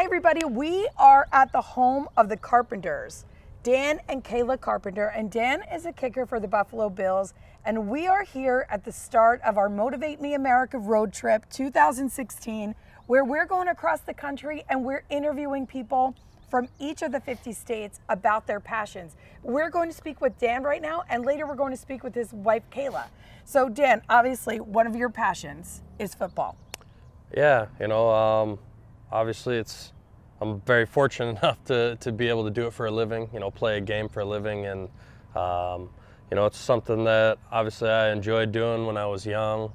Hi, everybody. We are at the home of the Carpenters, Dan and Kayla Carpenter, and Dan is a kicker for the Buffalo Bills, and we are here at the start of our Motivate Me America road trip 2016, where we're going across the country and we're interviewing people from each of the 50 states about their passions. We're going to speak with Dan right now, and later we're going to speak with his wife, Kayla. So Dan, obviously one of your passions is football. Yeah, obviously I'm very fortunate enough to be able to do it for a living, play a game for a living. And, it's something that obviously I enjoyed doing when I was young,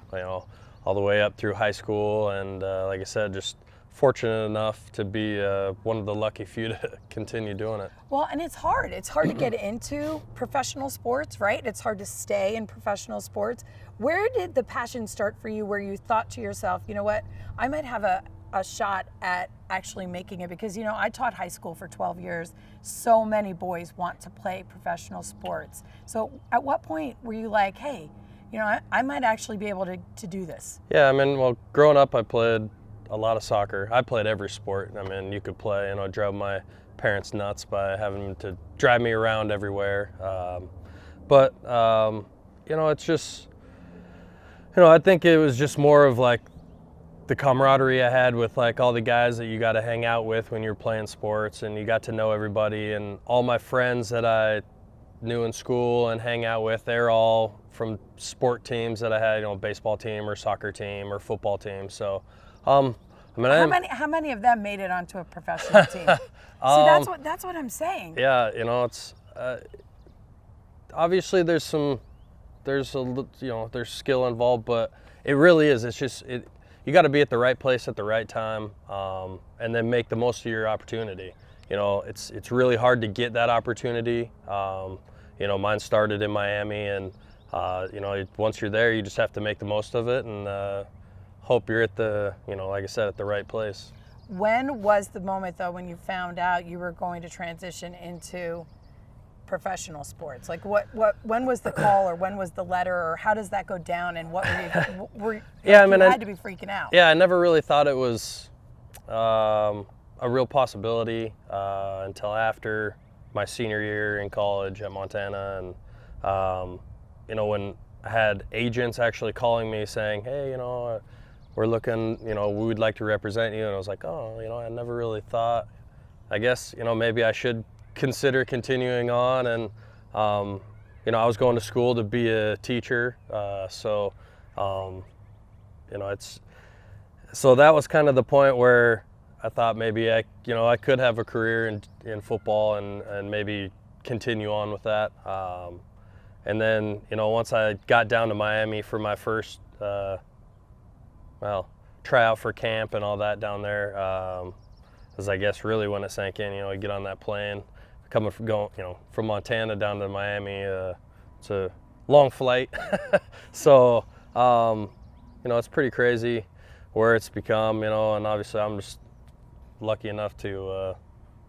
all the way up through high school. And like I said, just fortunate enough to be one of the lucky few to continue doing it. Well, and it's hard. It's hard to get into professional sports, right? It's hard to stay in professional sports. Where did the passion start for you where you thought to yourself, you know what, I might have a shot at actually making it? Because, I taught high school for 12 years. So many boys want to play professional sports. So at what point were you like, hey, I might actually be able to do this? Yeah, growing up I played a lot of soccer. I played every sport. You could play, drove my parents nuts by having to drive me around everywhere. It's just, I think it was just more of like the camaraderie I had with like all the guys that you got to hang out with when you're playing sports, and you got to know everybody. And all my friends that I knew in school and hang out with, they're all from sport teams that I had, baseball team or soccer team or football team. So, how many of them made it onto a professional team? See, that's what I'm saying. Yeah, it's obviously there's skill involved, but it really is. It's just you got to be at the right place at the right time, and then make the most of your opportunity. It's really hard to get that opportunity. Mine started in Miami, and once you're there, you just have to make the most of it and hope you're at the, like I said, at the right place. When was the moment, though, when you found out you were going to transition into professional sports? Like when was the call, or when was the letter, or how does that go down, and what were you had to be freaking out? Yeah, I never really thought it was a real possibility until after my senior year in college at Montana. And, when I had agents actually calling me saying, hey, we're looking, we would like to represent you. And I was like, I never really thought, I guess, maybe I should consider continuing on. And, I was going to school to be a teacher. So that was kind of the point where I thought maybe I could have a career in football and maybe continue on with that. And then, once I got down to Miami for my first, tryout for camp and all that down there, is I guess really when it sank in. You get on that plane, coming from Montana down to Miami. It's a long flight, so it's pretty crazy where it's become. And obviously I'm just lucky enough to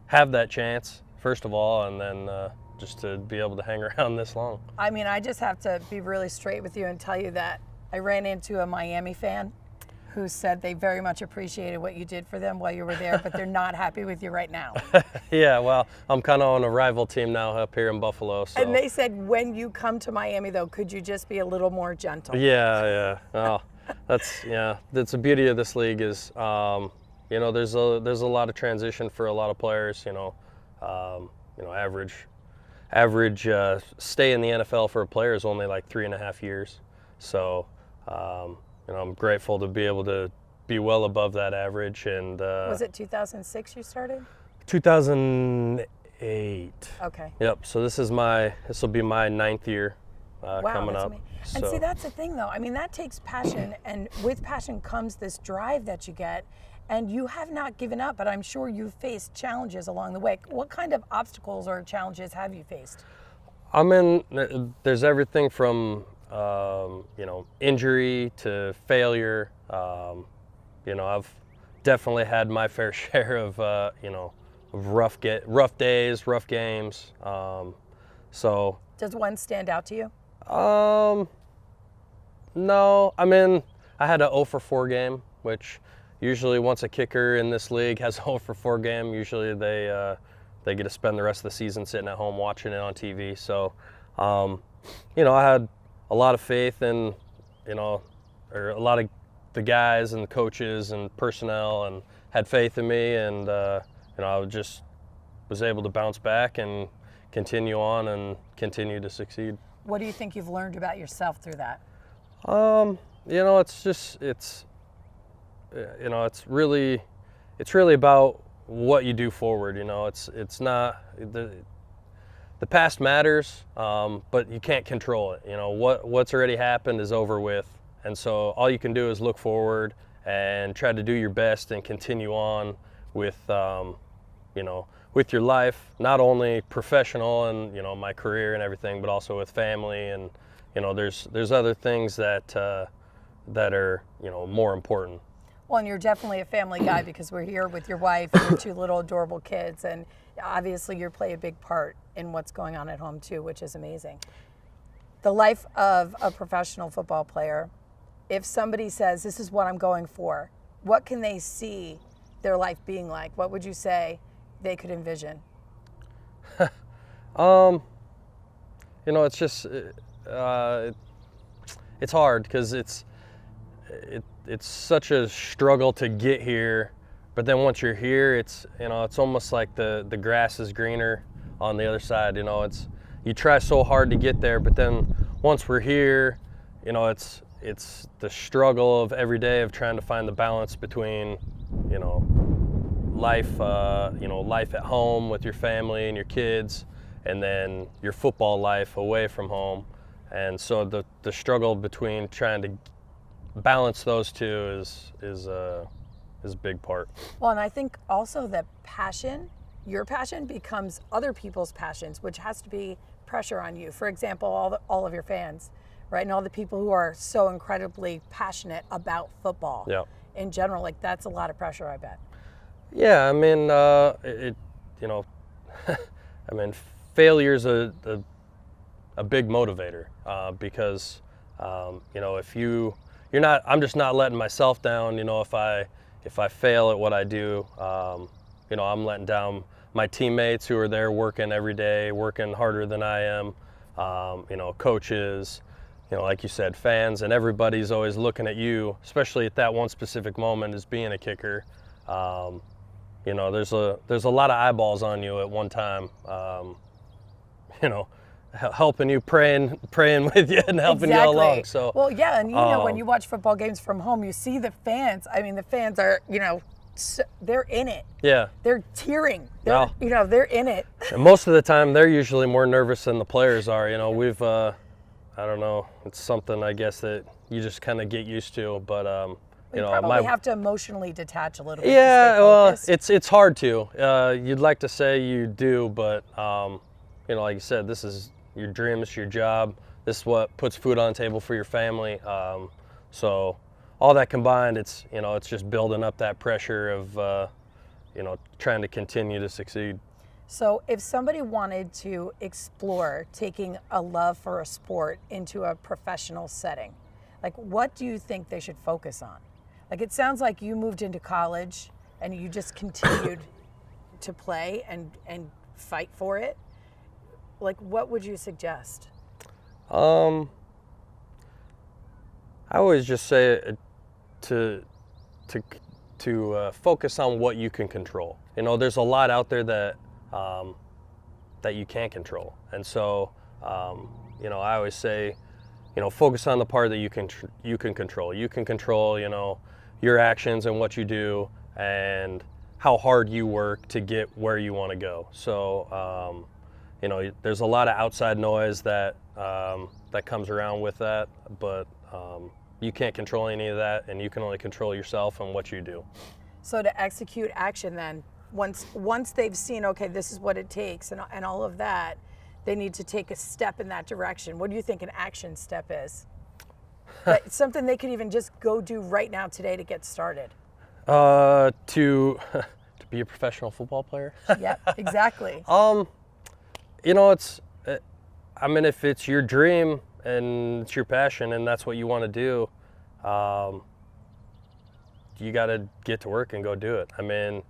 have that chance first of all, and then just to be able to hang around this long. I just have to be really straight with you and tell you that I ran into a Miami fan who said they very much appreciated what you did for them while you were there, but they're not happy with you right now. Yeah, well, I'm kind of on a rival team now up here in Buffalo. So. And they said when you come to Miami, though, could you just be a little more gentle? Yeah. Well, that's the beauty of this league is, there's a lot of transition for a lot of players. Average stay in the NFL for a player is only like 3.5 years. So. I'm grateful to be able to be well above that average. And was it 2006 you started? 2008. Okay. Yep. So this will be my 9th year coming up. And see, that's the thing, though. That takes passion, and with passion comes this drive that you get. And you have not given up, but I'm sure you've faced challenges along the way. What kind of obstacles or challenges have you faced? There's everything from injury to failure. I've definitely had my fair share of rough days, rough games. Does one stand out to you? No. I had an 0 for 4 game, which usually once a kicker in this league has a 0 for 4 game, usually they get to spend the rest of the season sitting at home watching it on TV. So, you know, I had a lot of faith in, you know, or a lot of the guys and the coaches and personnel, and had faith in me, and you know, I was able to bounce back and continue on and continue to succeed. What do you think you've learned about yourself through that? You know, you know, it's really about what you do forward. You know, it's not the past matters, but you can't control it. You know, what's already happened is over with, and so all you can do is look forward and try to do your best and continue on with, you know, with your life, not only professional and, you know, my career and everything, but also with family. And, you know, there's other things that are, you know, more important. Well, and you're definitely a family guy because we're here with your wife and your 2 little adorable kids, and obviously you play a big part in what's going on at home too, which is amazing. The life of a professional football player, if somebody says, this is what I'm going for, what can they see their life being like? What would you say they could envision? You know, it's just, it's hard because it's such a struggle to get here, but then once you're here, it's, you know, it's almost like the grass is greener on the other side. You know, you try so hard to get there, but then once we're here, you know, it's the struggle of every day of trying to find the balance between, you know, life, you know, life at home with your family and your kids, and then your football life away from home. And so the struggle between trying to balance those two is a big part. Well, and I think also that passion, your passion becomes other people's passions, which has to be pressure on you. For example, all of your fans, right? And all the people who are so incredibly passionate about football. Yeah. In general, like that's a lot of pressure, I bet. Yeah, I mean, you know, I mean, failure's a big motivator, because, you know, if you're not, I'm just not letting myself down. You know, if I fail at what I do, you know, I'm letting down my teammates who are there working every day, working harder than I am, you know, coaches, you know, like you said, fans, and everybody's always looking at you, especially at that one specific moment as being a kicker. You know, there's a lot of eyeballs on you at one time, you know, helping you, praying with you and helping you along. So, well, yeah, and you know, when you watch football games from home, you see the fans. I mean, the fans are, you know, they're in it. Yeah. They're tearing. Well, you know, they're in it. And most of the time, they're usually more nervous than the players are. You know, we've, I don't know, it's something I guess that you just kind of get used to. But you know, probably have to emotionally detach a little bit. Yeah, well, it's hard to. You'd like to say you do, but you know, like you said, this is your dream, this is your job, this is what puts food on the table for your family. So all that combined, it's, you know, it's just building up that pressure of, you know, trying to continue to succeed. So if somebody wanted to explore taking a love for a sport into a professional setting, like what do you think they should focus on? Like it sounds like you moved into college and you just continued to play and fight for it. Like what would you suggest? I always just say to focus on what you can control. You know, there's a lot out there that you can't control, and so you know, I always say, you know, focus on the part that you can control. You can control, you know, your actions and what you do and how hard you work to get where you want to go. So you know, there's a lot of outside noise that comes around with that, but you can't control any of that, and you can only control yourself and what you do. So to execute action then, once they've seen, okay, this is what it takes and all of that, they need to take a step in that direction. What do you think an action step is? Like something they could even just go do right now today to get started. To be a professional football player? Yeah, exactly. You know, I mean, if it's your dream and it's your passion and that's what you want to do, you got to get to work and go do it. I mean,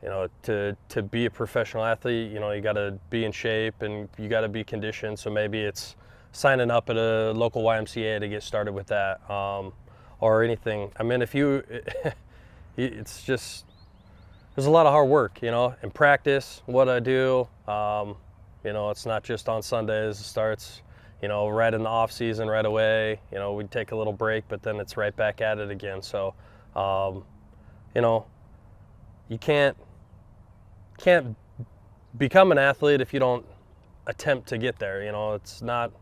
you know, to be a professional athlete, you know, you got to be in shape and you got to be conditioned. So maybe it's signing up at a local YMCA to get started with that, or anything. I mean, if you, it's just, there's a lot of hard work, you know, and practice what I do. You know, it's not just on Sundays. It starts, you know, right in the off season, right away. You know, we take a little break, but then it's right back at it again. So, you know, you can't become an athlete if you don't attempt to get there. You know, it's not,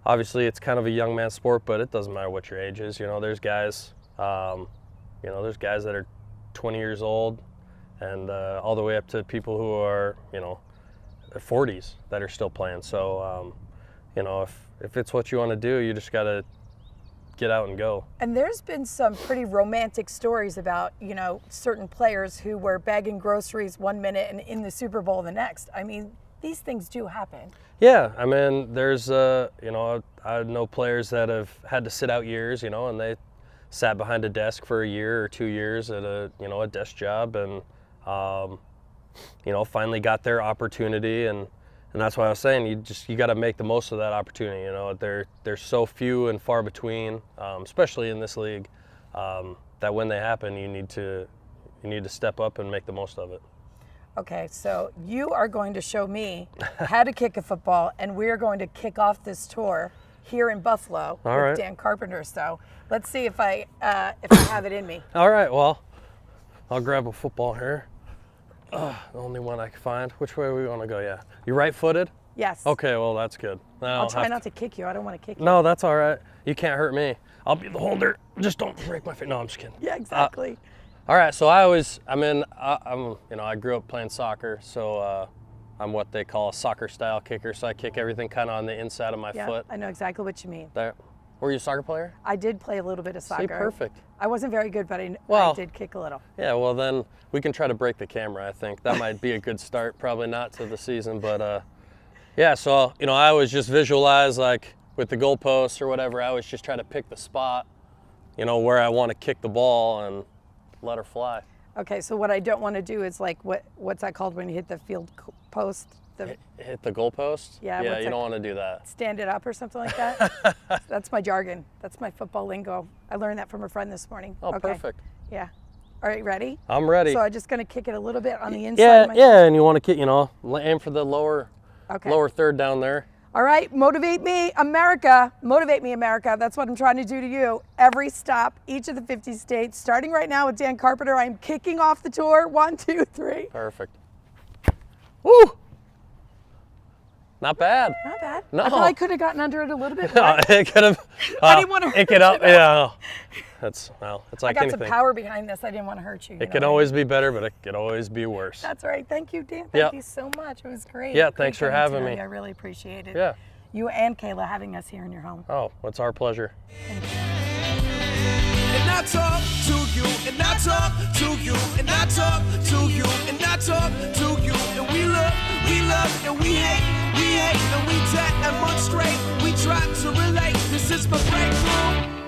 obviously it's kind of a young man sport, but it doesn't matter what your age is. You know, there's guys, there's guys that are 20 years old and all the way up to people who are, you know, 40s that are still playing. So, you know, if it's what you want to do, you just got to get out and go. And there's been some pretty romantic stories about, you know, certain players who were bagging groceries one minute and in the Super Bowl the next. I mean, these things do happen. Yeah, I mean, there's, you know, I know players that have had to sit out years, you know, and they sat behind a desk for a year or 2 years at a, you know, a desk job, and, you know, finally got their opportunity. And that's why I was saying, you got to make the most of that opportunity. You know, they're so few and far between, especially in this league, that when they happen, you need to step up and make the most of it. Okay, so you are going to show me how to kick a football, and we're going to kick off this tour here in Buffalo with Dan Carpenter. So let's see if I have it in me. All right, well, I'll grab a football here. The only one I can find. Which way we want to go? Yeah, you right-footed? Yes. Okay, well that's good. Now I'll try not to kick you. I don't want to kick you. No, that's all right. You can't hurt me. I'll be the holder. Just don't break my face. No, I'm just kidding. Yeah, exactly. All right, so I'm you know, I grew up playing soccer, so I'm what they call a soccer style kicker. So I kick everything kind of on the inside of my foot. I know exactly what you mean. There. Were you a soccer player? I did play a little bit of soccer. See, perfect. I wasn't very good, but I did kick a little. Yeah, well then we can try to break the camera. I think that might be a good start. Probably not to the season, but yeah. So you know, I always just visualize, like with the goalposts or whatever. I always just try to pick the spot, you know, where I want to kick the ball and let her fly. Okay, so what I don't want to do is like what's that called when you hit the field post? Hit the goalpost? Yeah. Yeah, you don't want to do that. Stand it up or something like that? That's my jargon. That's my football lingo. I learned that from a friend this morning. Oh, okay. Perfect. Yeah. All right, ready? I'm ready. So I'm just going to kick it a little bit on the inside. Yeah, and you want to kick, you know, aim for the lower third down there. All right, motivate me, America. Motivate me, America. That's what I'm trying to do to you. Every stop, each of the 50 states, starting right now with Dan Carpenter. I'm kicking off the tour. 1, 2, 3. Perfect. Woo! Not bad. Not bad. No. I thought I could have gotten under it a little bit. No, it could have. I didn't want to hurt you. Yeah. It's like I got anything. some power behind this. I didn't want to hurt you. It can always be better, but it could always be worse. That's right. Thank you, Dan. Thank you so much. It was great. Yeah, thanks for having me. I really appreciate it. Yeah. You and Kayla having us here in your home. Oh, it's our pleasure. Thank you. And I talk to you, and I talk to you, and I talk to you, and I talk to you, and we love, and we hate, and we demonstrate. We try to relate. This is my breakthrough.